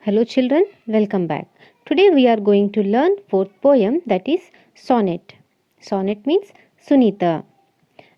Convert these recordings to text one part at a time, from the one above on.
Hello children, welcome back. Today we are going to learn fourth poem, that is sonnet. Sonnet means Sunita,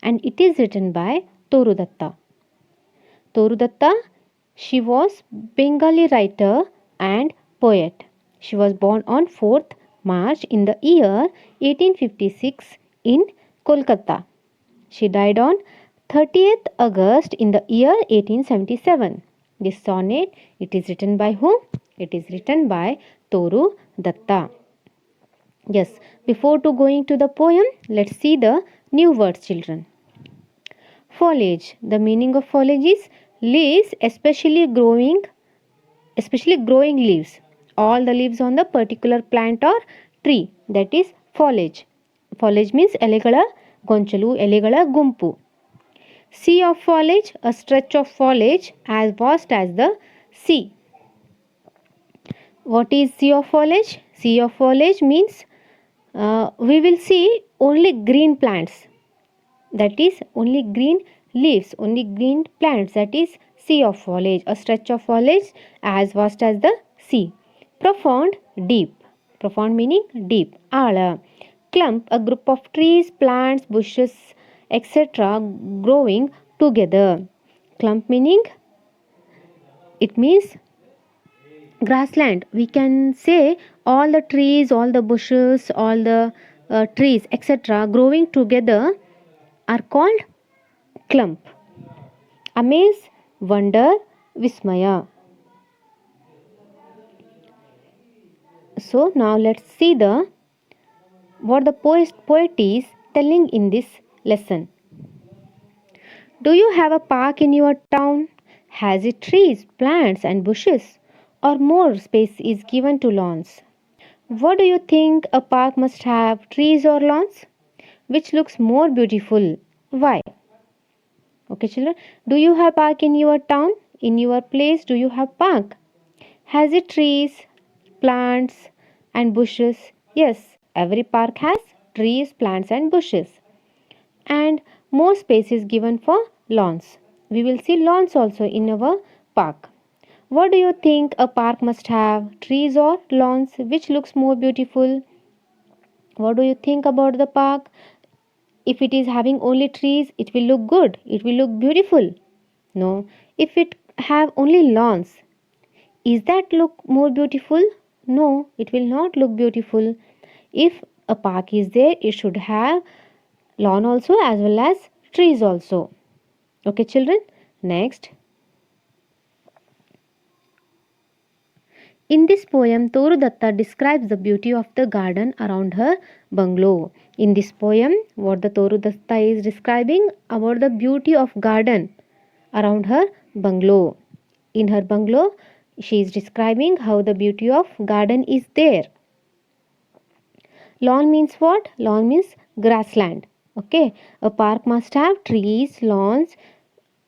and it is written by Toru Datta. Toru Datta, she was Bengali writer and poet. She was born on 4th March in the year 1856 in Kolkata. She died on 30th August in the year 1877. This sonnet, it is written by whom? It is written by Toru Datta. Yes, before to going to the poem, let's see the new words, children. Foliage. The meaning of foliage is leaves, especially growing leaves. All the leaves on the particular plant or tree, that is foliage. Foliage means ಎಲೆಗಳ ಗೊಂಚಲು, ಎಲೆಗಳ ಗುಂಪು. Sea of foliage, a stretch of foliage as vast as the sea. What is sea of foliage? Sea of foliage means we will see only green plants, that is only green leaves, only green plants, that is sea of foliage, a stretch of foliage as vast as the sea. Profound, deep. Profound meaning deep, ಆಳ. Clump, a group of trees, plants, bushes, etc. growing together. Clump meaning, it means grassland. We can say all the trees, all the bushes, all the trees, etc. growing together are called clump. Amaze, wonder, vismaya. So now let's see what the poet is telling in this lesson. Do you have a park in your town? Has it trees, plants and bushes, or more space is given to lawns? What do you think a park must have, trees or lawns? Which looks more beautiful? Why? Okay children, do you have park in your town? In your place, do you have park? Has it trees, plants and bushes? Yes, every park has trees, plants and bushes. And more space is given for lawns. We will see lawns also in our park. What do you think a park must have, trees or lawns? Which looks more beautiful? What do you think about the park? If it is having only trees, it will look good, it will look beautiful. No, if it have only lawns, is that look more beautiful? No, it will not look beautiful. If a park is there, it should have lawn also as well as trees also. Okay children, next. In this poem, Toru Datta describes the beauty of the garden around her bungalow. In this poem, what the Toru Datta is describing about the beauty of garden around her bungalow. In her bungalow, she is describing how the beauty of garden is there. Lawn means what? Lawn means grassland. Okay, a park must have trees, lawns,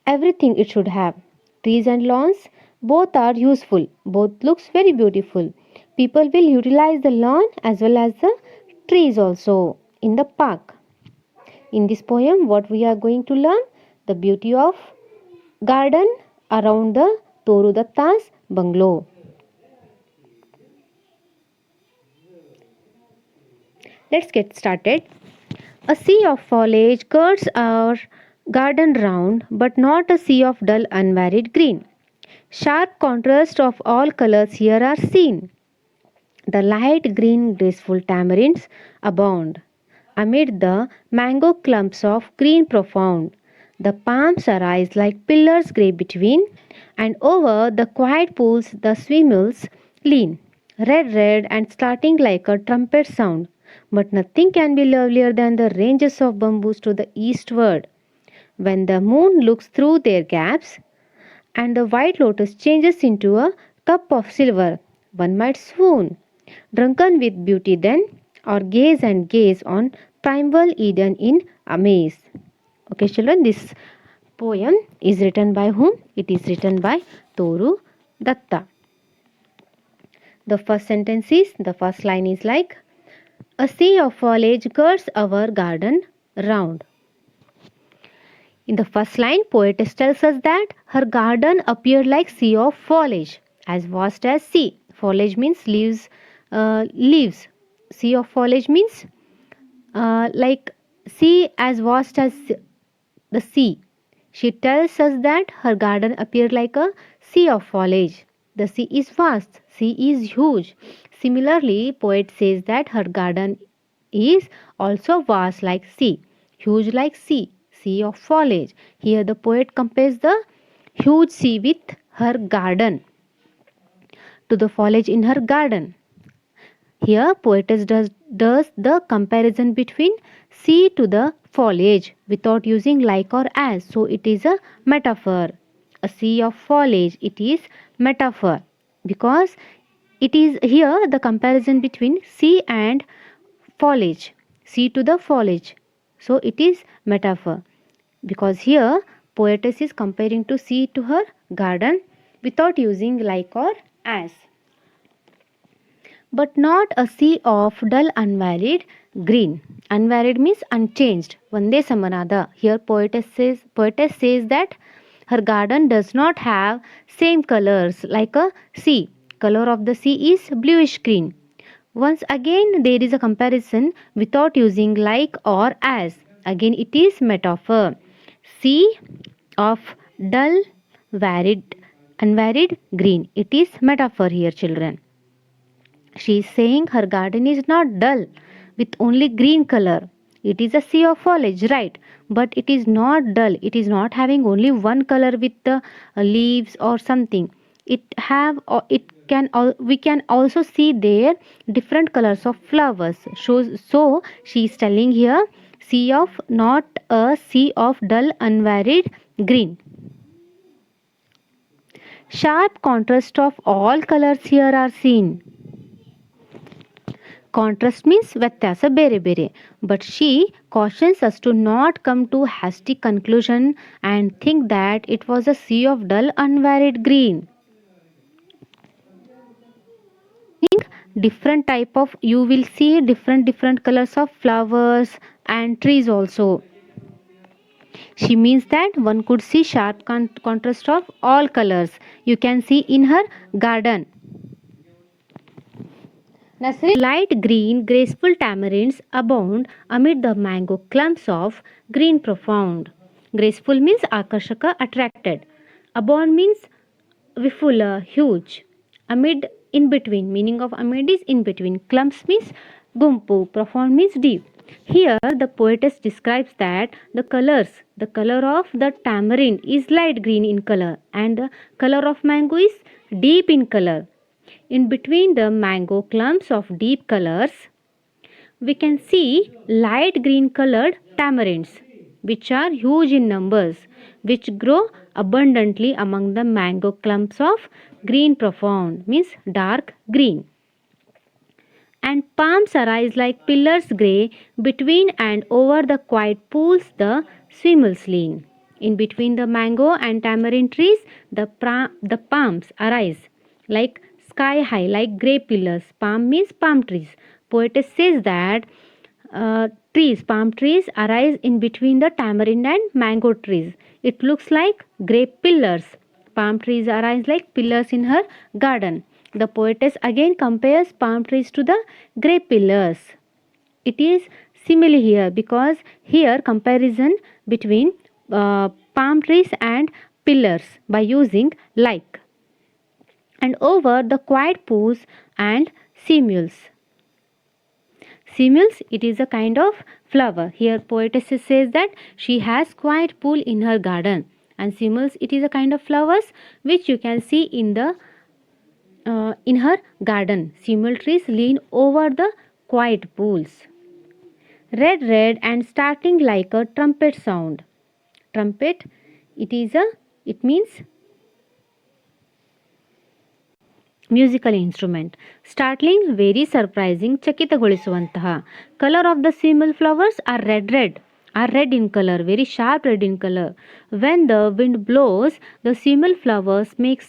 everything it should have. Trees and lawns, both are useful, both looks very beautiful. People will utilize the lawn as well as the trees also in the park. In this poem, what we are going to learn? The beauty of garden around the Toru Datta's bungalow. Let's get started. A sea of foliage skirts our garden round, but not a sea of dull unvaried green. Sharp contrast of all colors here are seen. The light green graceful tamarinds abound. Amid the mango clumps of green profound, the palms arise like pillars grey between, and over the quiet pools the swimmels lean, red and starting like a trumpet sound. But nothing can be lovelier than the ranges of bamboos to the eastward. When the moon looks through their gaps, and the white lotus changes into a cup of silver, one might swoon, drunken with beauty then, or gaze and gaze on primeval Eden in amaze. Okay children, this poem is written by whom? It is written by Toru Datta. The first sentence is, the first line is like, a sea of foliage girds our garden round. In the first line, poetess tells us that her garden appeared like sea of foliage. as vast as sea. Foliage means leaves. Leaves. Sea of foliage means like sea as vast as the sea. She tells us that her garden appeared like a sea of foliage. The sea is vast, sea is huge. Similarly, poet says that her garden is also vast like sea, huge like sea, sea of foliage. Here the poet compares the huge sea with her garden to the foliage in her garden. Here, poetess does the comparison between sea to the foliage without using like or as. So, it is a metaphor. A sea of foliage, it is metaphor because it is here the comparison between sea and foliage. Sea to the foliage. So, it is metaphor because here poetess is comparing to sea to her garden without using like or as, but not a sea of dull unvaried green. Unvaried means unchanged. Vande Samanada. Here poetess says that her garden does not have same colors like a sea. Color of the sea is bluish green. Once again there is a comparison without using like or as. Again it is metaphor. Sea of dull varied unvaried green. It is metaphor here, children. She is saying her garden is not dull with only green color. It is a sea of foliage, right? But it is not dull. It is not having only one color with the leaves or something. We can also see there different colors of flowers. So she is telling here sea of not a sea of dull unvaried green. Sharp contrast of all colors here are seen. Contrast means ವ್ಯತ್ಯಾಸ ಬೇರೆ ಬೇರೆ. But she cautions us to not come to hasty conclusion and think that it was a sea of dull unvaried green. Different type of you will see different colors of flowers and trees also. She means that one could see sharp contrast of all colors you can see in her garden. Light green, graceful tamarinds abound amid the mango clumps of green profound. Graceful means akarshaka, attracted. Abound means vifula, huge. Amid, in between. Meaning of amid is in between. Clumps means gumpu. Profound means deep. Here the poetess describes that the color of the tamarind is light green in color and the color of mango is deep in color. In between the mango clumps of deep colors, we can see light green colored tamarinds, which are huge in numbers, which grow abundantly among the mango clumps of green profound, means dark green. And palms arise like pillars grey between and over the quiet pools the swimmels lean. In between the mango and tamarind trees, the palms arise like sky high, like grey pillars. Palm means palm trees. Poetess says that palm trees arise in between the tamarind and mango trees. It looks like grey pillars. Palm trees arise like pillars in her garden. The poetess again compares palm trees to the grey pillars. It is simile here because here comparison between palm trees and pillars by using like. And over the quiet pools and simulus. Simulus, it is a kind of flower. Here poetess says that she has quiet pool in her garden. And simulus, it is a kind of flowers which you can see in her garden. Simul trees lean over the quiet pools. Red and starting like a trumpet sound. Trumpet, it means musical instrument. Startling, very surprising, ಚಕಿತಗೊಳಿಸುವಂತಹ. Color of the simul flowers are red in color, very sharp red in color. When the wind blows, the simul flowers make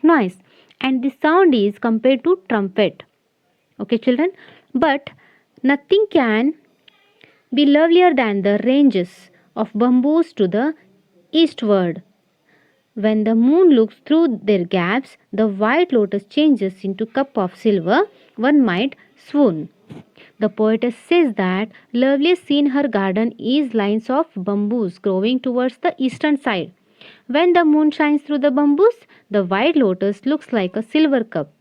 noise, and the sound is compared to trumpet. Okay, children? But nothing can be lovelier than the ranges of bamboos to the eastward. When the moon looks through their gaps, the white lotus changes into cup of silver. One might swoon. The poetess says that loveliest scene in her garden is lines of bamboos growing towards the eastern side. When the moon shines through the bamboos, the white lotus looks like a silver cup.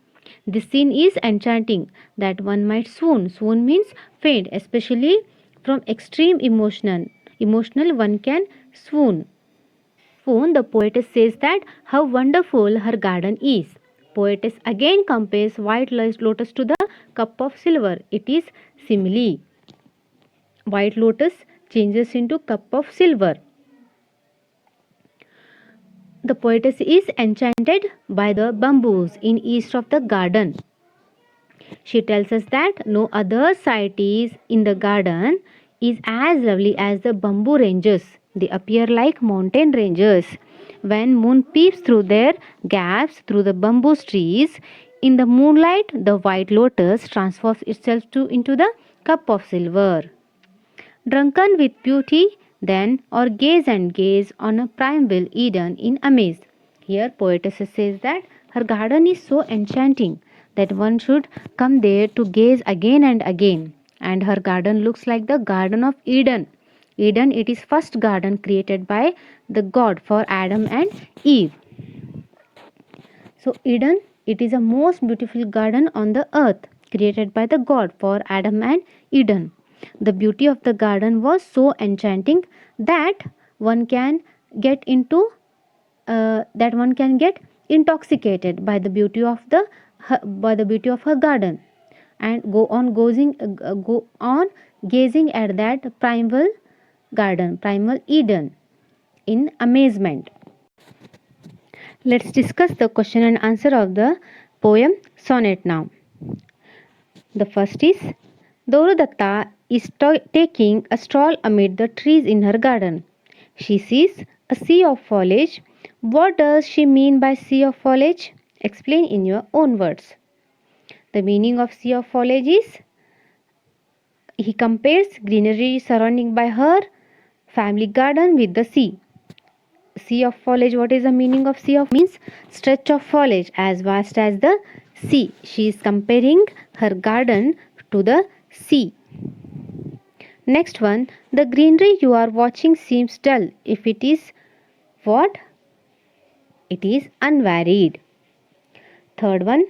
This scene is enchanting that one might swoon. Swoon means faint, especially from extreme emotional one can swoon. The poetess says that how wonderful her garden is. Poetess again compares white lotus to the cup of silver. It is simile. White lotus changes into cup of silver. The poetess is enchanted by the bamboos in east of the garden. She tells us that no other sight is in the garden is as lovely as the bamboo ranges. They appear like mountain ranges. When moon peeps through their gaps through the bamboo trees, in the moonlight the white lotus transforms itself into the cup of silver. Drunken with beauty, then, or gaze and gaze on a primeval Eden in amaze. Here, poetess says that her garden is so enchanting that one should come there to gaze again and again. And her garden looks like the Garden of Eden. Eden, it is first garden created by the God for Adam and Eve. So Eden, it is a most beautiful garden on the earth created by the God for Adam and Eden. The beauty of the garden was so enchanting that one can get intoxicated by the beauty of her garden and go on gazing at that primal Eden in amazement. Let's discuss the question and answer of the poem sonnet now. The first is Dorudatta is taking a stroll amid the trees in her garden. She sees a sea of foliage. What does she mean by sea of foliage? Explain in your own words. The meaning of sea of foliage is he compares greenery surrounding by her family garden with the sea. Sea of foliage, what is the meaning of sea of means stretch of foliage as vast as the sea. She is comparing her garden to the sea. Next one, the greenery you are watching seems dull. If it is what? It is unvaried. Third one,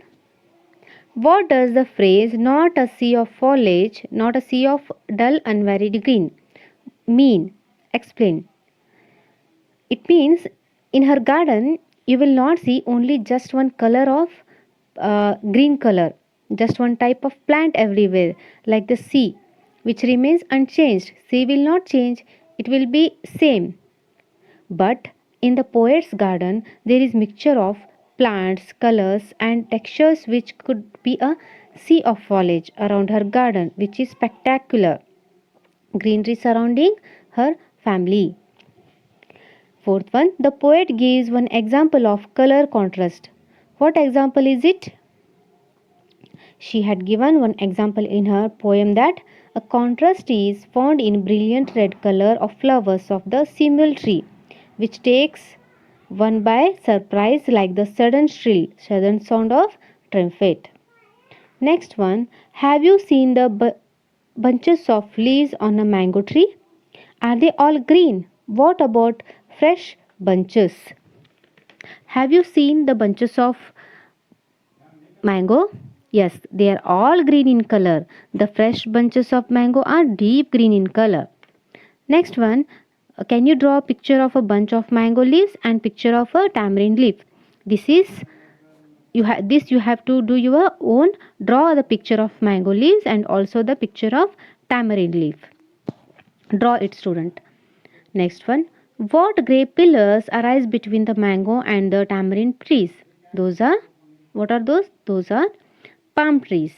what does the phrase not a sea of foliage, not a sea of dull unvaried green mean? Explain. It means in her garden you will not see only just one color of green color, just one type of plant everywhere like the sea which remains unchanged. Sea will not change, it will be same. But in the poet's garden there is mixture of plants, colors and textures which could be a sea of foliage around her garden which is spectacular. Greenery surrounding her family. Fourth one, the poet gives one example of color contrast. What example is it? She had given one example in her poem that a contrast is found in brilliant red color of flowers of the simul tree, which takes one by surprise like the sudden sound of trumpet. Next one, have you seen the bunches of leaves on a mango tree? Are they all green? What about fresh bunches? Have you seen the bunches of mango? Yes, they are all green in color. The fresh bunches of mango are deep green in color. Next one, can you draw a picture of a bunch of mango leaves and picture of a tamarind leaf? This is you have to do your own. Draw the picture of mango leaves and also the picture of tamarind leaf. Draw it, student. Next one, what grey pillars arise between the mango and the tamarind trees? What are those? Those are palm trees.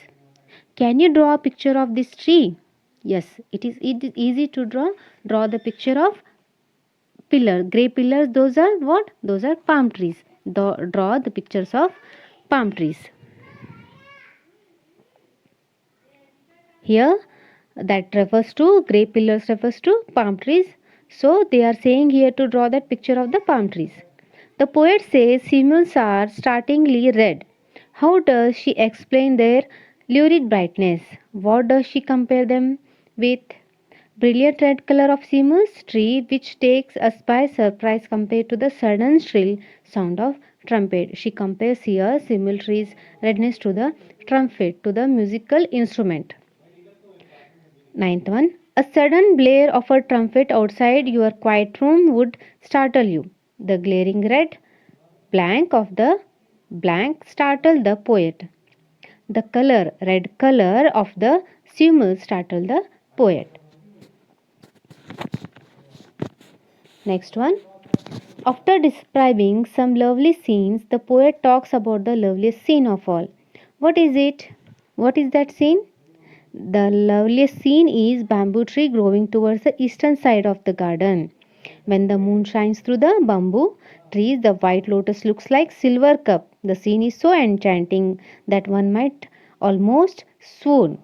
Can you draw a picture of this tree? Yes, it is easy to draw. Draw the picture of grey pillars. Those are what? Those are palm trees. Draw the pictures of palm trees. Here, that refers to grey pillars refers to palm trees. So they are saying here to draw that picture of the palm trees. The poet says simils are startlingly red. How does she explain their lurid brightness? What does she compare them with? Brilliant red color of simul's tree which takes us by surprise compared to the sudden shrill sound of trumpet. She compares here simul tree's redness to the trumpet, to the musical instrument. Ninth one. A sudden blare of a trumpet outside your quiet room would startle you. The glaring red blank of the blank startled the poet. The color, red color of the simul startled the poet. Next one. After describing some lovely scenes, the poet talks about the loveliest scene of all. What is it? What is that scene? The loveliest scene is bamboo tree growing towards the eastern side of the garden. When the moon shines through the bamboo trees, the white lotus looks like silver cup. The scene is so enchanting that one might almost swoon.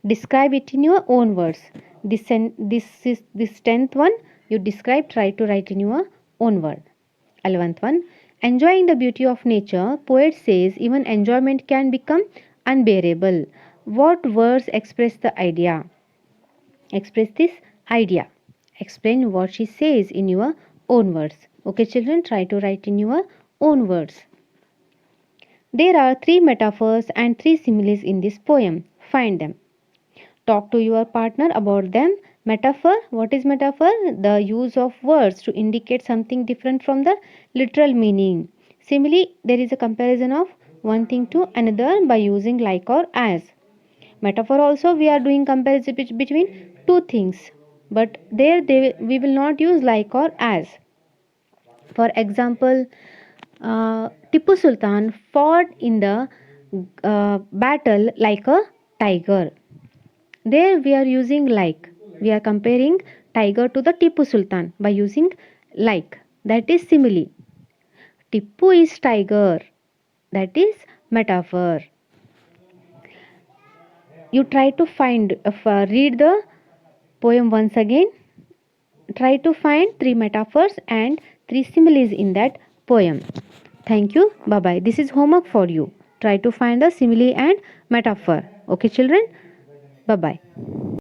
Describe it in your own words. This 10th one you describe, try to write in your own word. 11th one. Enjoying the beauty of nature, poet says even enjoyment can become unbearable. What words express the idea? Express this idea. Explain what she says in your own words. Okay, children, try to write in your own words. There are 3 metaphors and 3 similes in this poem. Find them. Talk to your partner about them. Metaphor. What is metaphor? The use of words to indicate something different from the literal meaning. Simile. There is a comparison of one thing to another by using like or as. Metaphor also we are doing comparison between two things, but there we will not use like or as. For example, Tipu Sultan fought in the battle like a tiger. There we are using like. We are comparing tiger to the Tipu Sultan by using like. That is simile. Tipu is tiger. That is metaphor. You try to find, read the poem once again. Try to find 3 metaphors and 3 similes in that poem. Thank you. Bye bye. This is homework for you. Try to find the simile and metaphor. Okay, children? Bye bye.